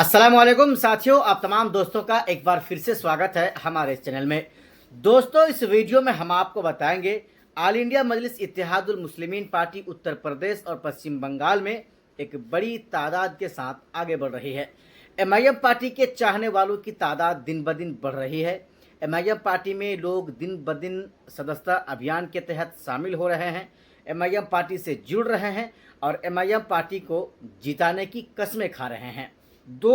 अस्सलाम वालेकुम साथियों, आप तमाम दोस्तों का एक बार फिर से स्वागत है हमारे इस चैनल में। दोस्तों, इस वीडियो में हम आपको बताएंगे ऑल इंडिया मजलिस इत्तेहादुल मुस्लिमीन पार्टी उत्तर प्रदेश और पश्चिम बंगाल में एक बड़ी तादाद के साथ आगे बढ़ रही है। एमआईएम पार्टी के चाहने वालों की तादाद दिन ब दिन बढ़ रही है। एमआईएम पार्टी में लोग दिन ब दिन सदस्यता अभियान के तहत शामिल हो रहे हैं, एमआईएम पार्टी से जुड़ रहे हैं और एमआईएम पार्टी को जिताने की कस्में खा रहे हैं। दो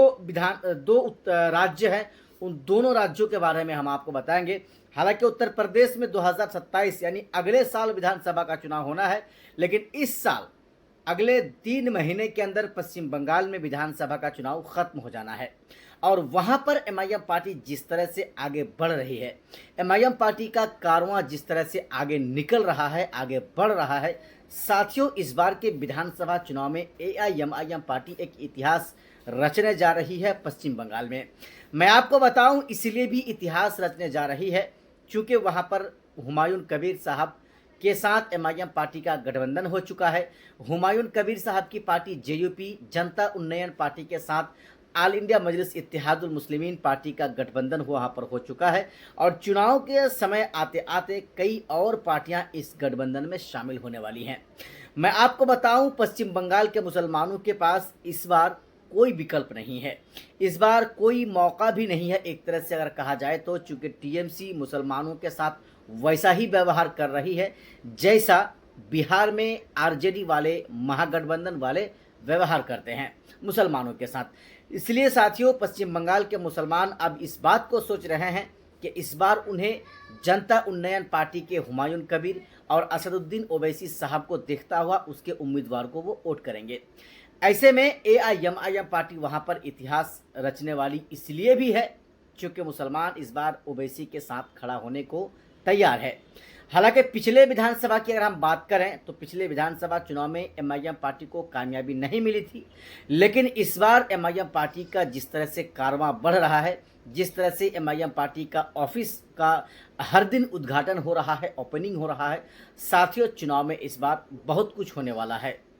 राज्य हैं, उन दोनों राज्यों के बारे में हम आपको बताएंगे। हालांकि उत्तर प्रदेश में 2027 यानी अगले साल विधानसभा का चुनाव होना है, लेकिन इस साल अगले 3 महीने के अंदर पश्चिम बंगाल में विधानसभा का चुनाव खत्म हो जाना है और वहां पर एमआईएम पार्टी जिस तरह से आगे बढ़ रही है, एमआईएम पार्टी का कारवां जिस तरह से आगे निकल रहा है, आगे बढ़ रहा है साथियों, इस बार के विधानसभा चुनाव में एआईएमआईएम पार्टी एक इतिहास रचने जा रही है पश्चिम बंगाल में। मैं आपको बताऊं, इसलिए भी इतिहास रचने जा रही है क्योंकि वहां पर हुमायूं कबीर साहब के साथ एमआईएम पार्टी का गठबंधन हो चुका है। हुमायूं कबीर साहब की पार्टी जेयूपी जनता उन्नयन पार्टी के साथ ऑल इंडिया मजलिस इत्तेहादुल मुस्लिमीन पार्टी का गठबंधन वहाँ पर हो चुका है और चुनाव के समय आते आते कई और पार्टियां इस गठबंधन में शामिल होने वाली हैं। मैं आपको बताऊं, पश्चिम बंगाल के मुसलमानों के पास इस बार कोई विकल्प नहीं है, इस बार कोई मौका भी नहीं है एक तरह से अगर कहा जाए तो, चूँकि टीएमसी मुसलमानों के साथ वैसा ही व्यवहार कर रही है जैसा बिहार में आरजेडी वाले, महागठबंधन वाले व्यवहार करते हैं मुसलमानों के साथ। इसलिए साथियों, पश्चिम बंगाल के मुसलमान अब इस बात को सोच रहे हैं कि इस बार उन्हें जनता उन्नयन पार्टी के हुमायूं कबीर और असदुद्दीन ओवैसी साहब को देखता हुआ उसके उम्मीदवार को वो वोट करेंगे। ऐसे में एआईएमआईएम पार्टी वहां पर इतिहास रचने वाली इसलिए भी है क्योंकि मुसलमान इस बार ओवैसी के साथ खड़ा होने को तैयार है। हालांकि पिछले विधानसभा की अगर हम बात करें तो पिछले विधानसभा चुनाव में एमआईएम पार्टी को कामयाबी नहीं मिली थी, लेकिन इस बार एमआईएम पार्टी का जिस तरह से कारवां बढ़ रहा है, जिस तरह से एमआईएम पार्टी का ऑफिस का हर दिन उद्घाटन हो रहा है, ओपनिंग हो रहा है साथियों, चुनाव में इस बार बहुत कुछ होने वाला है।